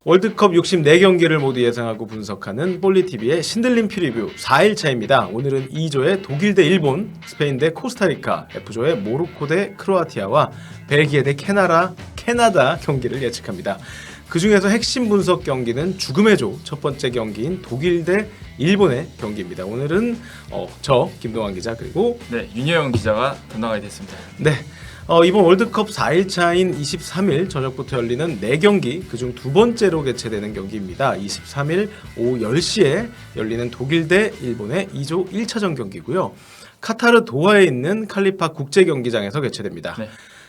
월드컵 64경기를 모두 예상하고 분석하는 볼리TV의 신들림 프리뷰 4일차입니다. 오늘은 2조의 독일 대 일본, 스페인 대 코스타리카, F조의 모로코 대 크로아티아와 벨기에 대 캐나다 경기를 예측합니다. 그 중에서 핵심 분석 경기는 죽음의 조 첫 번째 경기인 독일 대 일본의 경기입니다. 오늘은 저 김동환 기자 그리고 윤여영 기자가 담당하게 됐습니다. 네. 이번 월드컵 4일차인 23일 저녁부터 열리는 4경기 그중 두 번째로 개최되는 경기입니다. 23일 오후 10시에 열리는 독일 대 일본의 2조 1차전 경기고요. 카타르 도하에 있는 칼리파 국제경기장에서 개최됩니다. 네.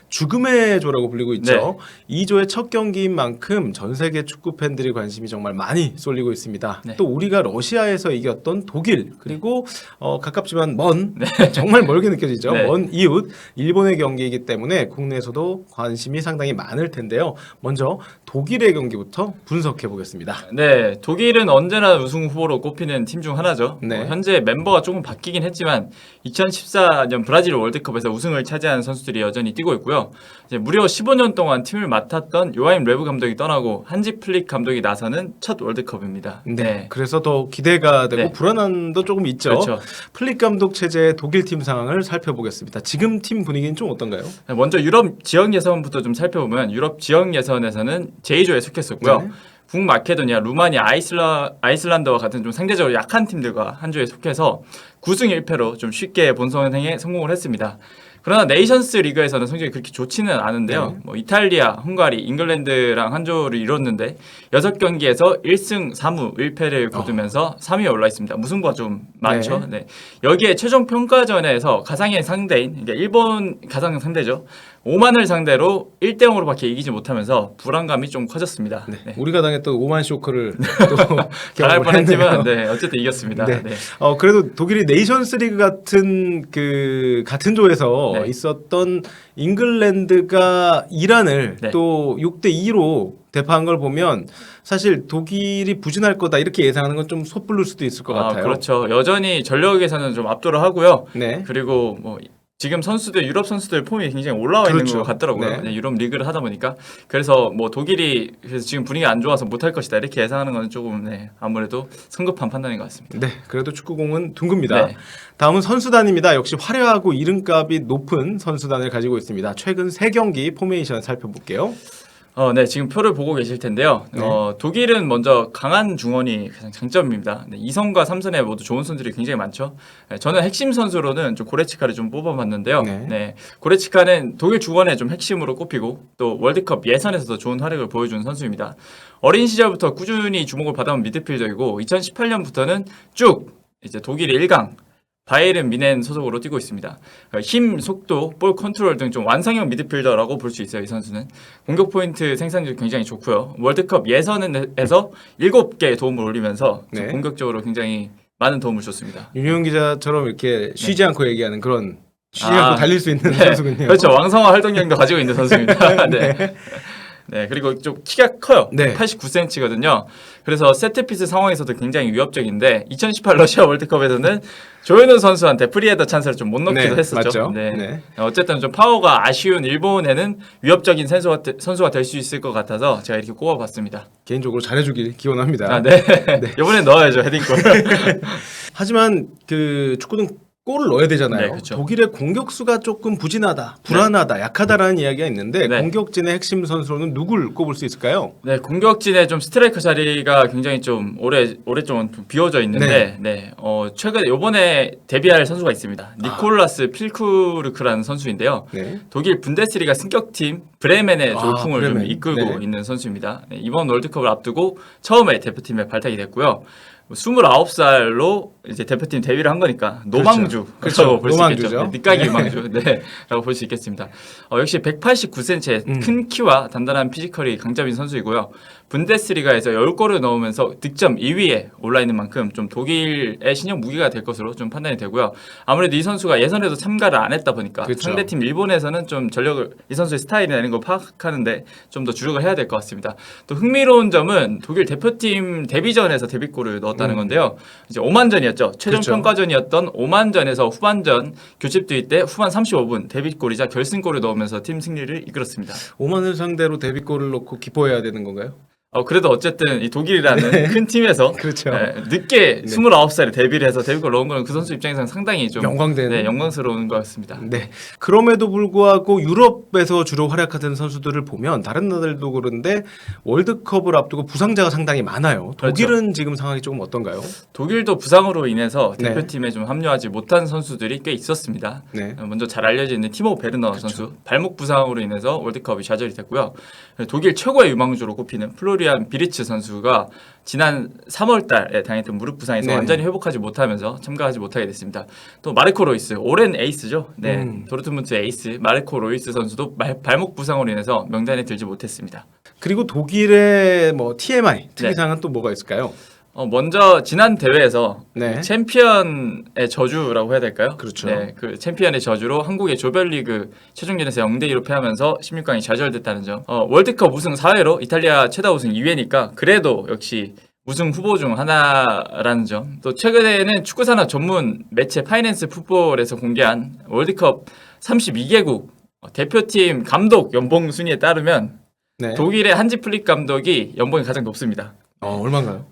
죽음의 조라고 불리고 있죠. 2조의 첫 경기인 만큼 전 세계 축구 팬들이 관심이 정말 많이 쏠리고 있습니다. 네. 또 우리가 러시아에서 이겼던 독일 그리고 가깝지만 먼 정말 멀게 느껴지죠. 네. 먼 이웃 일본의 경기이기 때문에 국내에서도 관심이 상당히 많을 텐데요. 먼저 독일의 경기부터 분석해 보겠습니다. 네, 독일은 언제나 우승 후보로 꼽히는 팀 중 하나죠. 네. 현재 멤버가 조금 바뀌긴 했지만 2014년 브라질 월드컵에서 우승을 차지한 선수들이 여전히 뛰고 있고요. 이제 무려 15년 동안 팀을 맡았던 요하임 레브 감독이 떠나고 한지 플릭 감독이 나서는 첫 월드컵입니다. 네. 그래서 더 기대가 되고 네. 불안함도 조금 있죠. 그렇죠. 플릭 감독 체제의 독일 팀 상황을 살펴보겠습니다. 지금 팀 분위기는 좀 어떤가요? 먼저 유럽 지역 예선부터 좀 살펴보면 유럽 지역 예선에서는 제2조에 속했었고요. 네. 북마케도니아, 루마니아, 아이슬란드와 같은 좀 상대적으로 약한 팀들과 한 조에 속해서 9승 1패로 좀 쉽게 본선행에 성공을 했습니다. 그러나 네이션스 리그에서는 성적이 그렇게 좋지는 않은데요. 네. 이탈리아, 헝가리, 잉글랜드랑 한 조를 이뤘는데 6경기에서 1승 3무 1패를 거두면서 3위에 올라 있습니다. 무승부가 좀 많죠. 네. 여기에 최종 평가전에서 가상의 상대인 그러니까 일본 가상 상대죠. 오만을 상대로 1대0으로밖에 이기지 못하면서 불안감이 좀 커졌습니다. 네. 네. 우리가 당했던 오만 쇼크를 또 당할 경험을 했네요. 뻔했지만 어쨌든 이겼습니다. 네. 네. 그래도 독일이 네이션스 리그 같은 조에서 네. 있었던 잉글랜드가 이란을 네. 또 6대2로 대파한 걸 보면 사실 독일이 부진할 거다 이렇게 예상하는 건 좀 섣부를 수도 있을 것 같아요. 그렇죠. 여전히 전력에서는 좀 압도를 하고요. 네. 그리고 지금 선수들 유럽 선수들 폼이 굉장히 올라와 있는 그렇죠. 것 같더라고요. 네. 유럽 리그를 하다 보니까 그래서 독일이 그래서 지금 분위기 안 좋아서 못할 것이다 이렇게 예상하는 건 조금 아무래도 성급한 판단인 것 같습니다. 네, 그래도 축구공은 둥급니다. 네. 다음은 선수단입니다. 역시 화려하고 이름값이 높은 선수단을 가지고 있습니다. 최근 3경기 포메이션 살펴볼게요. 네, 지금 표를 보고 계실 텐데요. 네. 독일은 먼저 강한 중원이 가장 장점입니다. 2선과 3선에 모두 좋은 선수들이 굉장히 많죠. 저는 핵심 선수로는 좀 고레츠카를 좀 뽑아봤는데요. 네. 고레츠카는 독일 중원의 좀 핵심으로 꼽히고 또 월드컵 예선에서도 좋은 활약을 보여주는 선수입니다. 어린 시절부터 꾸준히 주목을 받아온 미드필더이고 2018년부터는 쭉 이제 독일의 1강 바이에른 미넨 소속으로 뛰고 있습니다. 힘, 속도, 볼 컨트롤 등 좀 완성형 미드필더라고 볼 수 있어요. 이 선수는 공격 포인트 생산력이 굉장히 좋고요. 월드컵 예선에서 7개의 도움을 올리면서 좀 네. 공격적으로 굉장히 많은 도움을 줬습니다. 윤용 기자처럼 이렇게 쉬지 않고 얘기하는 그런 쉬지 않고 달릴 수 있는 선수군요. 그렇죠. 왕성한 활동량도 가지고 있는 선수입니다. 네. 네, 그리고 좀 키가 커요. 네. 89cm거든요. 그래서 세트피스 상황에서도 굉장히 위협적인데 2018 러시아 월드컵에서는 조현우 선수한테 프리헤더 찬스를 좀 못 넣기도 했었죠. 맞죠? 네. 네. 어쨌든 좀 파워가 아쉬운 일본에는 위협적인 선수가 될 수 있을 것 같아서 제가 이렇게 꼽아봤습니다. 개인적으로 잘해주길 기원합니다. 네. 이번엔 넣어야죠, 헤딩골. 하지만 그 축구는 골을 넣어야 되잖아요. 네, 그렇죠. 독일의 공격수가 조금 부진하다, 불안하다, 약하다라는 이야기가 있는데 네. 공격진의 핵심 선수로는 누굴 꼽을 수 있을까요? 네, 공격진의 좀 스트라이커 자리가 굉장히 좀 오랫동안 좀 비워져 있는데, 최근에 요번에 데뷔할 선수가 있습니다. 니콜라스 필쿠르크라는 선수인데요. 네. 독일 분데스리가 승격팀 브레멘의 돌풍을 브레멘. 좀 이끌고 네. 있는 선수입니다. 이번 월드컵을 앞두고 처음에 대표팀에 발탁이 됐고요. 29살로 이제 대표팀 데뷔를 한 거니까 노망주라고 그렇죠. 볼 수 노망주죠. 있겠죠. 니까기 망주, 라고 볼 수 있겠습니다. 역시 189cm의 큰 키와 단단한 피지컬이 강점인 선수이고요. 분데스리가에서 10골을 넣으면서 득점 2위에 올라 있는 만큼 좀 독일의 신형 무기가 될 것으로 좀 판단이 되고요. 아무래도 이 선수가 예선에도 참가를 안 했다 보니까 그렇죠. 상대팀 일본에서는 좀 전력을 이 선수의 스타일이나 이런 걸 파악하는데 좀 더 주력을 해야 될 것 같습니다. 또 흥미로운 점은 독일 대표팀 데뷔전에서 데뷔골을 넣었다는 건데요. 이제 오만전이었죠. 최종 그렇죠. 평가전이었던 오만전에서 후반전 교체 투입 때 후반 35분 데뷔골이자 결승골을 넣으면서 팀 승리를 이끌었습니다. 오만을 상대로 데뷔골을 넣고 기뻐해야 되는 건가요? 그래도 어쨌든 이 독일이라는 큰 팀에서 그렇죠. 늦게 29살에 데뷔를 해서 데뷔골 넣은 거는 그 선수 입장에서는 상당히 좀 영광되는. 영광스러운 것 같습니다. 네. 그럼에도 불구하고 유럽에서 주로 활약하던 선수들을 보면 다른 나라들도 그런데 월드컵을 앞두고 부상자가 상당히 많아요. 독일은 지금 상황이 조금 어떤가요? 독일도 부상으로 인해서 네. 대표팀에 좀 합류하지 못한 선수들이 꽤 있었습니다. 네. 먼저 잘 알려져 있는 티모 베르너 선수 발목 부상으로 인해서 월드컵이 좌절이 됐고요. 독일 최고의 유망주로 꼽히는 플로리안 비리츠 선수가 지난 3월 달에 당했던 무릎 부상에서 네. 완전히 회복하지 못하면서 참가하지 못하게 됐습니다. 또 마르코 로이스, 오랜 에이스죠. 네, 도르트문트 에이스 마르코 로이스 선수도 발목 부상으로 인해서 명단에 들지 못했습니다. 그리고 독일의 뭐 TMI 특이사항은 또 뭐가 있을까요? 먼저 지난 대회에서 네. 그 챔피언의 저주라고 해야 될까요? 그렇죠. 네, 그 챔피언의 저주로 한국의 조별리그 최종전에서 0대2로 패하면서 16강이 좌절됐다는 점. 월드컵 우승 4회로 이탈리아 최다 우승 2회니까 그래도 역시 우승 후보 중 하나라는 점. 또 최근에는 축구산업 전문 매체 파이낸스 풋볼에서 공개한 월드컵 32개국 대표팀 감독 연봉 순위에 따르면 네. 독일의 한지 플릭 감독이 연봉이 가장 높습니다. 얼마인가요?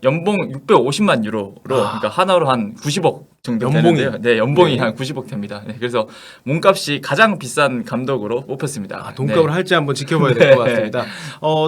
연봉 650만 유로로 그러니까 하나로 한 90억 정도 연봉이? 되는데요. 네, 연봉이 네. 한 90억 됩니다. 네, 그래서 몸값이 가장 비싼 감독으로 뽑혔습니다. 돈값을 네. 할지 한번 지켜봐야 될 것 같습니다.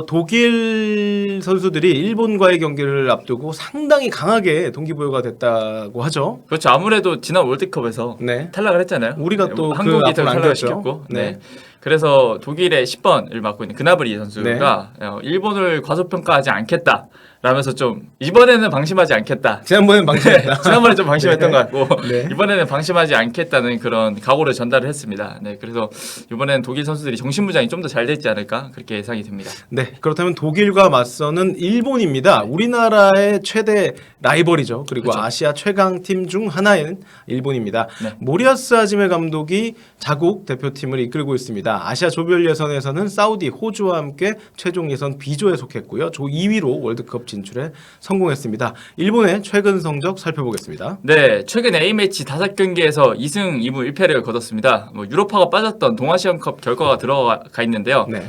독일 선수들이 일본과의 경기를 앞두고 상당히 강하게 동기부여가 됐다고 하죠. 그렇죠. 아무래도 지난 월드컵에서 네. 탈락을 했잖아요. 우리가 또 한국이 그 앞을 탈락을 안겼죠. 시켰고. 네. 네. 그래서 독일의 10번을 맡고 있는 그나브리 선수가 일본을 과소평가하지 않겠다. 라면서 좀 이번에는 방심하지 않겠다. 지난번엔 방심했다. 지난번에 좀 방심했던 것 같고 네. 이번에는 방심하지 않겠다는 그런 각오를 전달을 했습니다. 네, 그래서 이번에는 독일 선수들이 정신무장이 좀 더 잘 되지 않을까 그렇게 예상이 됩니다. 네, 그렇다면 독일과 맞서는 일본입니다. 우리나라의 최대 라이벌이죠. 그리고 그렇죠. 아시아 최강 팀 중 하나인 일본입니다. 네. 모리아스 하지메 감독이 자국 대표팀을 이끌고 있습니다. 아시아 조별 예선에서는 사우디, 호주와 함께 최종 예선 B조에 속했고요. 조 2위로 월드컵 진출에 성공했습니다. 일본의 최근 성적 살펴보겠습니다. 네, 최근 A매치 5경기에서 2승 2무 1패를 거뒀습니다. 유로파가 빠졌던 동아시안컵 결과가 들어가 있는데요. 네.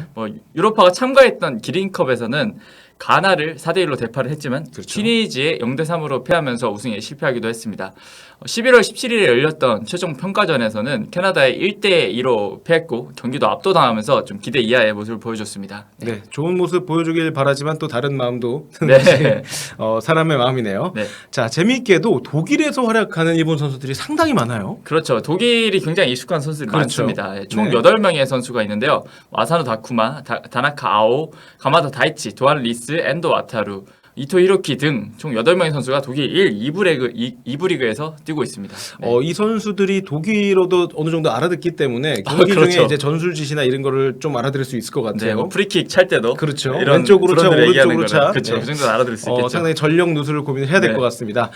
유로파가 참가했던 기린컵에서는 가나를 4대1로 대파를 했지만 그렇죠. 튀니지에 0대3으로 패하면서 우승에 실패하기도 했습니다. 11월 17일에 열렸던 최종 평가전에서는 캐나다에 1대2로 패했고 경기도 압도당하면서 좀 기대 이하의 모습을 보여줬습니다. 네, 좋은 모습 보여주길 바라지만 또 다른 마음도 네. 사람의 마음이네요. 네. 자, 재미있게도 독일에서 활약하는 일본 선수들이 상당히 많아요. 그렇죠. 독일이 굉장히 익숙한 선수들이 그렇죠. 많습니다. 총 네. 8명의 선수가 있는데요. 와사노 다쿠마, 다나카 아오, 가마다 다이치, 도안 리스, 엔도 와타루, 이토 히로키 등 총 8명의 선수가 독일 2부 리그에서 뛰고 있습니다. 네. 이 선수들이 독일어도 어느 정도 알아듣기 때문에 경기 그렇죠. 중에 이제 전술지시나 이런 거를 좀 알아들을 수 있을 것 네, 같아요. 뭐 프리킥 찰 때도 그렇죠. 이런 왼쪽으로 차, 드론들 얘기하는 오른쪽으로 차. 거는 그렇죠. 네. 그 정도는 알아들을 수 있겠죠. 상당히 전력 누수를 고민을 해야 될 것 네. 같습니다.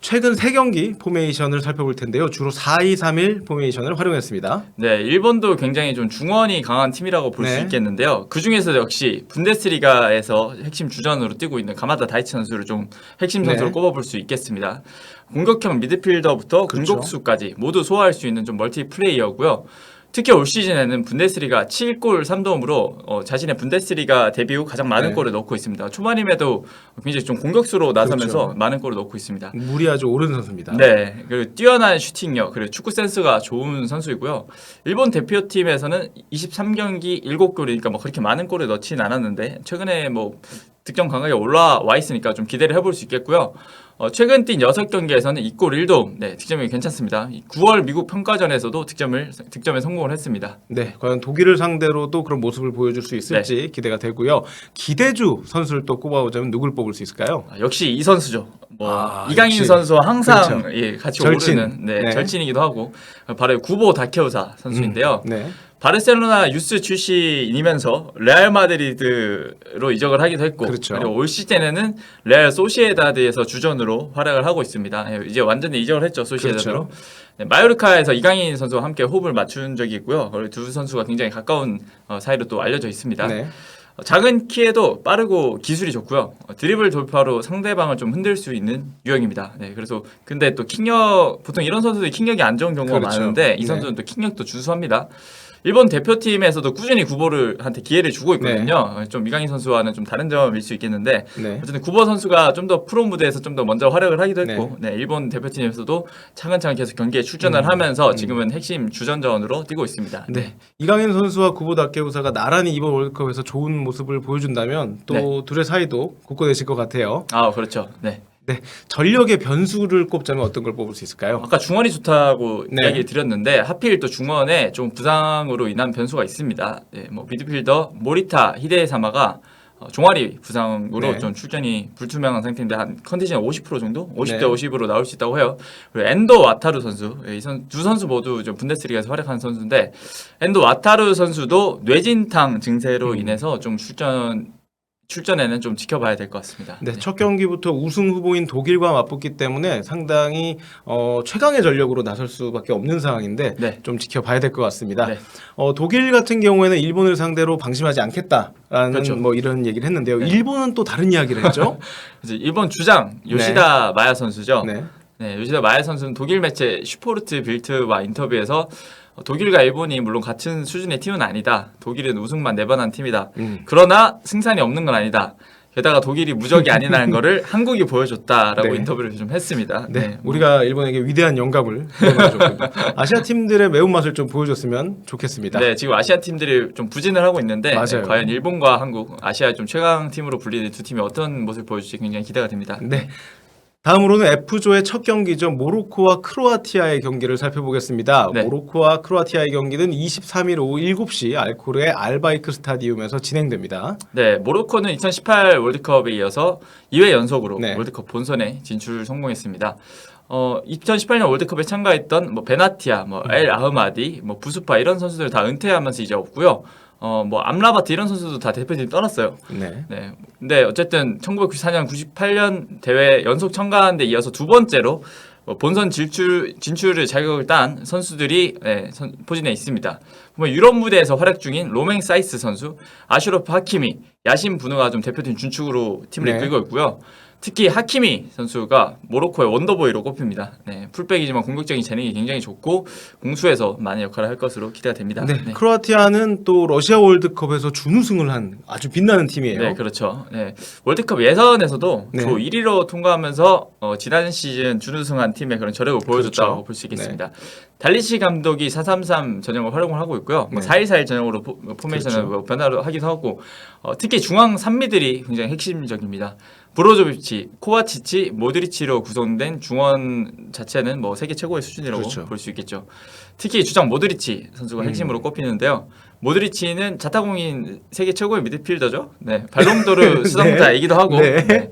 최근 3경기 포메이션을 살펴볼 텐데요. 주로 4-2-3-1 포메이션을 활용했습니다. 네, 일본도 굉장히 좀 중원이 강한 팀이라고 볼 수 네. 있겠는데요. 그 중에서 역시 분데스리가에서 핵심 주전으로 뛰고 있는 가마다 다이치 선수를 좀 핵심 선수로 네. 꼽아볼 수 있겠습니다. 공격형 미드필더부터 그렇죠. 공격수까지 모두 소화할 수 있는 좀 멀티 플레이어고요. 특히 올 시즌에는 분데스리가 7골 3도움으로 자신의 분데스리가 데뷔 후 가장 많은 네. 골을 넣고 있습니다. 초반임에도 굉장히 좀 공격수로 나서면서 그렇죠. 많은 골을 넣고 있습니다. 물이 아주 오른 선수입니다. 네, 그리고 뛰어난 슈팅력, 그리고 축구 센스가 좋은 선수이고요. 일본 대표팀에서는 23경기 7골이니까 뭐 그렇게 많은 골을 넣진 않았는데 최근에 뭐 득점 감각이 올라와 있으니까 좀 기대를 해볼 수 있겠고요. 최근 뛴 6경기에서는 2골 1도움, 네, 득점이 괜찮습니다. 9월 미국 평가전에서도 득점에 성공을 했습니다. 네, 과연 독일을 상대로도 그런 모습을 보여줄 수 있을지 기대가 되고요. 기대주 선수를 또 꼽아보자면 누굴 뽑을 수 있을까요? 역시 이 선수죠. 이강인 역시. 선수와 항상 그렇죠. 같이 절친. 오르는 네. 절친이기도 하고 바로 구보 다케우사 선수인데요. 네. 바르셀로나 유스 출신이면서 레알 마드리드로 이적을 하기도 했고 그렇죠. 그리고 올 시즌에는 레알 소시에다드에서 주전으로 활약을 하고 있습니다. 이제 완전히 이적을 했죠, 소시에다드로. 그렇죠. 네, 마요르카에서 이강인 선수와 함께 호흡을 맞춘 적이 있고요. 그리고 두 선수가 굉장히 가까운 사이로 또 알려져 있습니다. 네. 작은 키에도 빠르고 기술이 좋고요. 드리블 돌파로 상대방을 좀 흔들 수 있는 유형입니다. 네, 그래서 근데 또 킥력 보통 이런 선수들이 킥력이 안 좋은 경우가 그렇죠. 많은데 이 네. 선수는 또 킥력도 준수합니다. 일본 대표팀에서도 꾸준히 구보한테 기회를 주고 있거든요. 좀 이강인 선수와는 좀 다른 점일 수 있겠는데 네. 어쨌든 구보 선수가 좀 더 프로 무대에서 좀 더 먼저 활약을 하기도 했고 일본 대표팀에서도 차근차근 계속 경기에 출전을 하면서 지금은 핵심 주전자원으로 뛰고 있습니다. 네. 이강인 선수와 구보 다케우사가 나란히 이번 월드컵에서 좋은 모습을 보여준다면 또 둘의 사이도 굳건해질 것 같아요. 아, 그렇죠. 네. 네. 전력의 변수를 꼽자면 어떤 걸 뽑을 수 있을까요? 아까 중원이 좋다고 네. 이야기 드렸는데 하필 또 중원에 좀 부상으로 인한 변수가 있습니다. 네, 뭐 미드필더 모리타 히데사마가 종아리 부상으로 네. 좀 출전이 불투명한 상태인데 한 컨디션 50% 정도? 50대 네. 50으로 나올 수 있다고 해요. 그리고 엔도 와타루 선수, 두 선수 모두 좀 분데스리가에서 활약한 선수인데 엔도 와타루 선수도 뇌진탕 증세로 인해서 좀 출전에는 좀 지켜봐야 될 것 같습니다. 네, 첫 경기부터 우승 후보인 독일과 맞붙기 때문에 상당히 최강의 전력으로 나설 수밖에 없는 상황인데 네. 좀 지켜봐야 될 것 같습니다. 네. 독일 같은 경우에는 일본을 상대로 방심하지 않겠다라는 그렇죠. 뭐 이런 얘기를 했는데요. 일본은 또 다른 이야기를 했죠. 그래서 일본 주장 요시다 마야 선수죠. 네. 네, 요시다 마야 선수는 독일 매체 슈포르트 빌트와 인터뷰에서 독일과 일본이 물론 같은 수준의 팀은 아니다. 독일은 우승만 4번 한 팀이다. 그러나 승산이 없는 건 아니다. 게다가 독일이 무적이 아니라는 거를 한국이 보여줬다라고 네. 인터뷰를 좀 했습니다. 네, 우리가 일본에게 위대한 영감을 보여줬군요. 아시아 팀들의 매운맛을 좀 보여줬으면 좋겠습니다. 네, 지금 아시아 팀들이 좀 부진을 하고 있는데 맞아요. 과연 일본과 한국, 아시아의 좀 최강 팀으로 불리는 두 팀이 어떤 모습을 보여줄지 굉장히 기대가 됩니다. 네. 다음으로는 F조의 첫 경기죠. 모로코와 크로아티아의 경기를 살펴보겠습니다. 네. 모로코와 크로아티아의 경기는 23일 오후 7시 알코르의 알바이크 스타디움에서 진행됩니다. 네, 모로코는 2018 월드컵에 이어서 2회 연속으로 네. 월드컵 본선에 진출 성공했습니다. 2018년 월드컵에 참가했던 뭐 베나티아, 뭐 엘 아흐마디, 뭐 부스파 이런 선수들 다 은퇴하면서 이제 없고요. 뭐 암라바트 이런 선수도 다 대표팀 떠났어요. 네. 네. 근데 어쨌든 1994년, 98년 대회 연속 참가한 데 이어서 두 번째로 본선 진출을 자격을 딴 선수들이 포진해 있습니다. 보면 유럽 무대에서 활약 중인 로맹 사이스 선수, 아슈로프 하키미, 야신 부누가 좀 대표팀 준축으로 팀을 네. 이끌고 있고요. 특히 하키미 선수가 모로코의 원더보이로 꼽힙니다. 네, 풀백이지만 공격적인 재능이 굉장히 좋고 공수에서 많은 역할을 할 것으로 기대가 됩니다. 네. 크로아티아는 또 러시아 월드컵에서 준우승을 한 아주 빛나는 팀이에요. 네, 그렇죠. 네, 월드컵 예선에서도 네. 조 1위로 통과하면서 지난 시즌 준우승한 팀의 그런 저력을 보여줬다고 그렇죠. 볼 수 있겠습니다. 달리시 감독이 4-3-3 전형을 활용을 하고 있고요. 네. 4-1-4-1 전형으로 포메이션을 그렇죠. 변화를 하기도 하고 특히 중앙 3미들이 굉장히 핵심적입니다. 브로조비치, 코바치치, 모드리치로 구성된 중원 자체는 뭐 세계 최고의 수준이라고 그렇죠. 볼 수 있겠죠. 특히 주장 모드리치 선수가 핵심으로 꼽히는데요. 모드리치는 자타공인 세계 최고의 미드필더죠. 네, 발롱도르 수상자이기도 하고. 네. 네.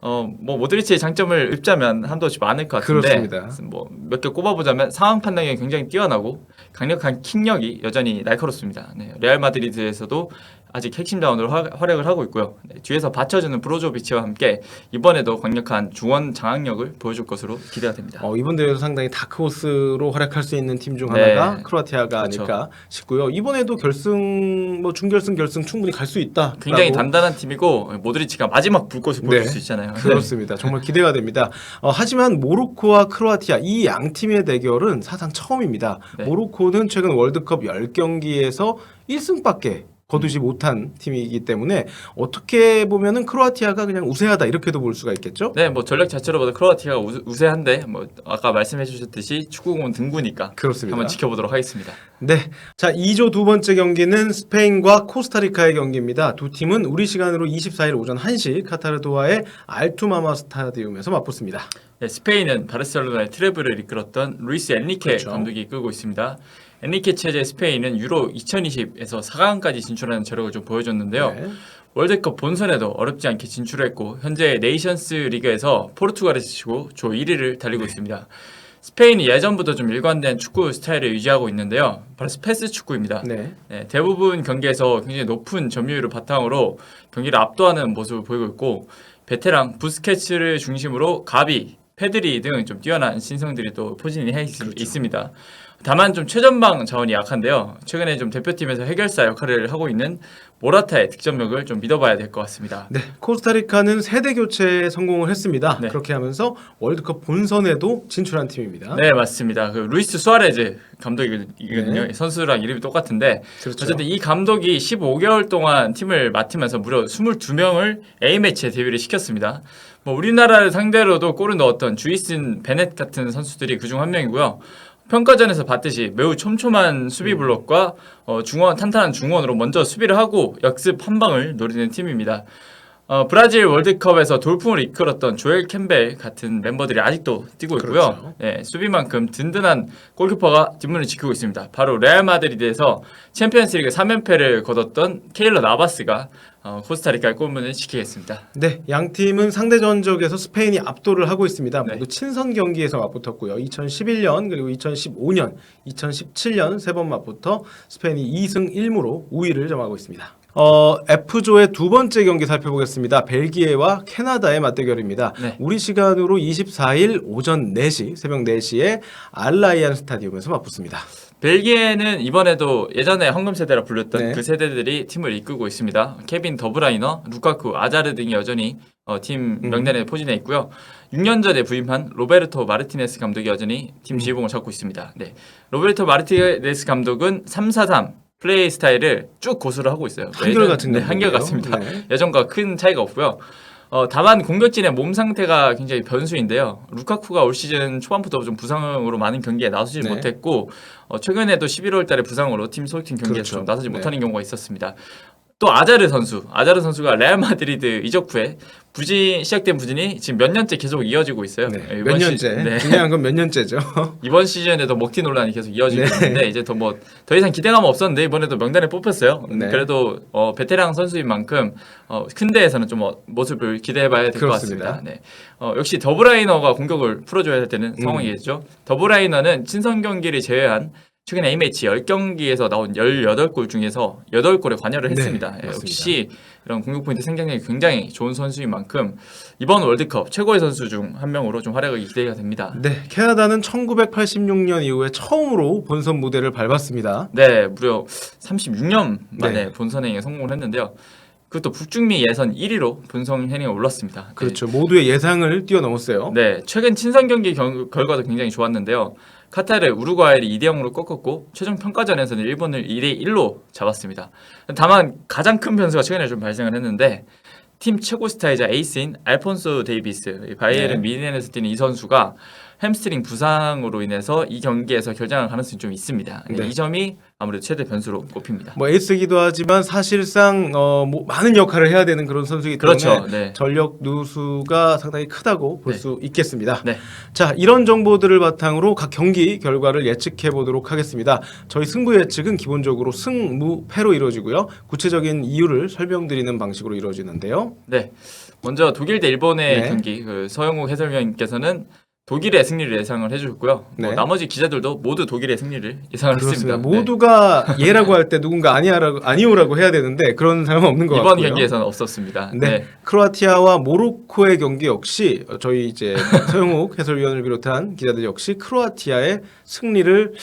뭐 모드리치의 장점을 읊자면 한도 없이 많을 것 같은데 그렇습니다. 뭐 몇 개 꼽아보자면 상황 판단력이 굉장히 뛰어나고 강력한 킥력이 여전히 날카롭습니다. 네, 레알 마드리드에서도 아직 핵심 자원으로 활약을 하고 있고요. 네, 뒤에서 받쳐주는 브로조비치와 함께 이번에도 강력한 중원 장악력을 보여줄 것으로 기대가 됩니다. 이번 대회에서 상당히 다크호스로 활약할 수 있는 팀 중 네. 하나가 크로아티아가 그렇죠. 아닐까 싶고요. 이번에도 결승, 뭐 준결승, 결승 충분히 갈 수 있다. 굉장히 단단한 팀이고 모드리치가 마지막 불꽃을 보여줄 수 있잖아요. 그렇습니다. 정말 기대가 됩니다. 하지만 모로코와 크로아티아 이 양 팀의 대결은 사상 처음입니다. 네. 모로코는 최근 월드컵 10경기에서 1승밖에 거두지 못한 팀이기 때문에 어떻게 보면은 크로아티아가 그냥 우세하다 이렇게도 볼 수가 있겠죠. 네, 뭐 전력 자체로 봐도 크로아티아가 우세한데 뭐 아까 말씀해 주셨듯이 축구공은 등구니까 그렇습니다. 한번 지켜보도록 하겠습니다. 네. 자, 2조 두 번째 경기는 스페인과 코스타리카의 경기입니다. 두 팀은 우리 시간으로 24일 오전 1시 카타르 도하의 알투마마 스타디움에서 맞붙습니다. 네, 스페인은 바르셀로나의 트래블을 이끌었던 루이스 엔리케 그렇죠. 감독이 이끌고 있습니다. 엔리케 체제 스페인은 유로 2020에서 4강까지 진출하는 저력을 좀 보여줬는데요. 네. 월드컵 본선에도 어렵지 않게 진출했고 현재 네이션스 리그에서 포르투갈에서 치고 조 1위를 달리고 있습니다. 스페인이 예전부터 좀 일관된 축구 스타일을 유지하고 있는데요. 바로 패스 축구입니다. 네. 네, 대부분 경기에서 굉장히 높은 점유율을 바탕으로 경기를 압도하는 모습을 보이고 있고 베테랑 부스케츠를 중심으로 가비, 페드리 등 좀 뛰어난 신성들이 또 포진이 그렇죠. 있습니다. 다만 좀 최전방 자원이 약한데요. 최근에 좀 대표팀에서 해결사 역할을 하고 있는 모라타의 득점력을 좀 믿어봐야 될 것 같습니다. 네, 코스타리카는 세대 교체에 성공을 했습니다. 네. 그렇게 하면서 월드컵 본선에도 진출한 팀입니다. 네, 맞습니다. 그 루이스 수아레즈 감독이거든요. 네. 선수랑 이름이 똑같은데 그렇죠. 어쨌든 이 감독이 15개월 동안 팀을 맡으면서 무려 22명을 A매치에 데뷔를 시켰습니다. 뭐 우리나라를 상대로도 골을 넣었던 주이슨 베넷 같은 선수들이 그중 한 명이고요. 평가전에서 봤듯이 매우 촘촘한 수비 블록과 탄탄한 중원으로 먼저 수비를 하고 역습 한 방을 노리는 팀입니다. 브라질 월드컵에서 돌풍을 이끌었던 조엘 캠벨 같은 멤버들이 아직도 뛰고 있고요. 그렇죠. 네, 수비만큼 든든한 골키퍼가 뒷문을 지키고 있습니다. 바로 레알 마드리드에서 챔피언스리그 3연패를 거뒀던 케일러 나바스가 코스타리카의 골문을 지키겠습니다. 네, 양 팀은 상대 전적에서 스페인이 압도를 하고 있습니다. 네. 모두 친선 경기에서 맞붙었고요. 2011년 그리고 2015년, 2017년 세 번 맞붙어 스페인이 2승 1무로 우위를 점하고 있습니다. F조의 두 번째 경기 살펴보겠습니다. 벨기에와 캐나다의 맞대결입니다. 네. 우리 시간으로 24일 오전 4시, 새벽 4시에 알라이안 스타디움에서 맞붙습니다. 벨기에는 이번에도 예전에 황금 세대라 불렸던 네. 그 세대들이 팀을 이끌고 있습니다. 케빈 더브라이너, 루카쿠, 아자르 등이 여전히 팀 명단에 포진해 있고요. 6년 전에 부임한 로베르토 마르티네스 감독이 여전히 팀 지휘봉을 잡고 있습니다. 네. 로베르토 마르티네스 감독은 3-4-3 플레이 스타일을 쭉 고수를 하고 있어요. 한결같은 네, 감독이에요. 한결같습니다. 네. 예전과 큰 차이가 없고요. 다만 공격진의 몸 상태가 굉장히 변수인데요. 루카쿠가 올 시즌 초반부터 좀 부상으로 많은 경기에 나서지 네. 못했고 최근에도 11월 달에 부상으로 팀 소속팀 경기에서 그렇죠. 좀 나서지 네. 못하는 경우가 있었습니다. 또 아자르 선수가 레알 마드리드 이적 후에 시작된 부진이 지금 몇 년째 계속 이어지고 있어요. 네. 이번 몇 년째? 네. 중요한 건 몇 년째죠. 이번 시즌에도 먹튀 논란이 계속 이어지고 네. 있는데 이제 더 이상 기대감은 없었는데 이번에도 명단에 뽑혔어요. 네. 그래도 베테랑 선수인 만큼 큰 대회에서는 좀 모습을 기대해봐야 될 것 그렇습니다. 같습니다. 네. 역시 더브라이너가 공격을 풀어줘야 되는 상황이겠죠. 더브라이너는 친선 경기를 제외한 최근 A매치 10경기에서 나온 18골 중에서 8골에 관여를 네, 했습니다. 맞습니다. 역시 이런 공격 포인트 생산력이 굉장히 좋은 선수인 만큼 이번 월드컵 최고의 선수 중 한 명으로 좀 활약이 기대가 됩니다. 네, 캐나다는 1986년 이후에 처음으로 본선 무대를 밟았습니다. 네, 무려 36년 만에 네. 본선행에 성공을 했는데요. 그것도 북중미 예선 1위로 본선 행에 올랐습니다. 그렇죠. 모두의 예상을 뛰어넘었어요. 네, 최근 친선 경기 결과도 굉장히 좋았는데요. 카타르 우루과이를 2대0으로 꺾었고 최종 평가전에서는 일본을 2대1로 잡았습니다. 다만 가장 큰 변수가 최근에 좀 발생을 했는데 팀 최고 스타이자 에이스인 알폰소 데이비스, 바이에른 네. 미넨에서 뛰는 이 선수가 햄스트링 부상으로 인해서 이 경기에서 결장할 가능성이 좀 있습니다. 네. 이 점이 아무래도 최대 변수로 꼽힙니다. 뭐 에이스기도 하지만 사실상 뭐 많은 역할을 해야 되는 그런 선수이기 때문에 그렇죠. 네. 전력 누수가 상당히 크다고 볼 네. 수 있겠습니다. 네. 자, 이런 정보들을 바탕으로 각 경기 결과를 예측해 보도록 하겠습니다. 저희 승부 예측은 기본적으로 승무패로 이루어지고요. 구체적인 이유를 설명드리는 방식으로 이루어지는데요. 네. 먼저 독일 대 일본의 네. 경기 해설위원님께서는 독일의 승리를 예상을 해주셨고요. 네. 나머지 기자들도 모두 독일의 승리를 예상을 그렇습니다. 했습니다. 모두가 예라고 할 때 누군가 아니오라고 해야 되는데 그런 사람은 없는 것 이번 같고요. 경기에서는 없었습니다. 네. 크로아티아와 모로코의 경기 역시 저희 이제 서영욱 해설위원을 비롯한 기자들 역시 크로아티아의 승리를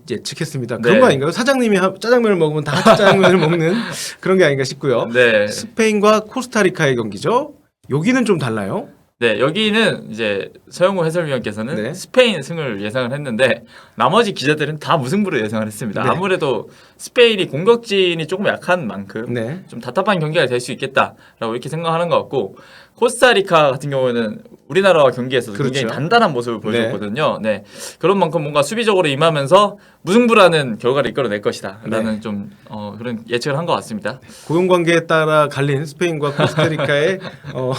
예측했습니다. 그런 네. 거 아닌가요? 사장님이 짜장면을 먹으면 다 같이 짜장면을 먹는 그런 게 아닌가 싶고요. 네. 스페인과 코스타리카의 경기죠. 여기는 좀 달라요. 네, 여기는 이제 서영우 해설위원께서는 네. 스페인 승을 예상을 했는데 나머지 기자들은 다 무승부를 예상을 했습니다. 네. 아무래도 스페인이 공격진이 조금 약한 만큼 네. 좀 답답한 경기가 될 수 있겠다라고 이렇게 생각하는 것 같고 코스타리카 같은 경우에는 우리나라와 경기에서 그렇죠. 굉장히 단단한 모습을 보여줬거든요. 네. 그런 만큼 뭔가 수비적으로 임하면서 무승부라는 결과를 이끌어낼 것이다라는 네. 좀 그런 예측을 한 것 같습니다. 고용 관계에 따라 갈린 스페인과 코스타리카의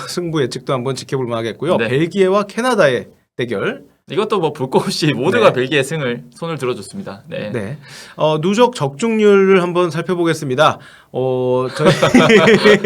승부 예측도 한번 지켜볼 만하겠고요. 네. 벨기에와 캐나다의 대결. 이것도 뭐 볼 거 없이 모두가 네. 벨기에 승을 손을 들어줬습니다. 네. 네. 누적 적중률을 한번 살펴보겠습니다. 저희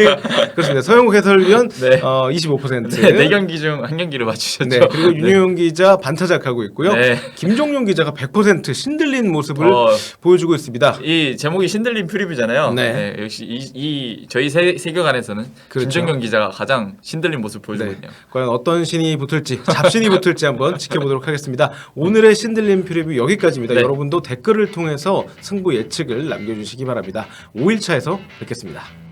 그렇습니다. 서영욱 해설위원 네. 25%. 네, 4경기 중 한 경기를 맞추셨죠. 네, 그리고 윤효영 기자 반타작하고 있고요. 네. 김종용 기자가 100% 신들린 모습을 어, 보여주고 있습니다. 이 제목이 신들린 프리뷰잖아요. 네. 역시 이 저희 세계관에서는 그렇죠. 김정경 기자가 가장 신들린 모습 보여주거든요. 과연 어떤 신이 붙을지, 잡신이 붙을지 한번 지켜보도록 마치도록 하겠습니다. 오늘의 신들림 프리뷰 여기까지입니다. 네. 여러분도 댓글을 통해서 승부 예측을 남겨주시기 바랍니다. 5일차에서 뵙겠습니다.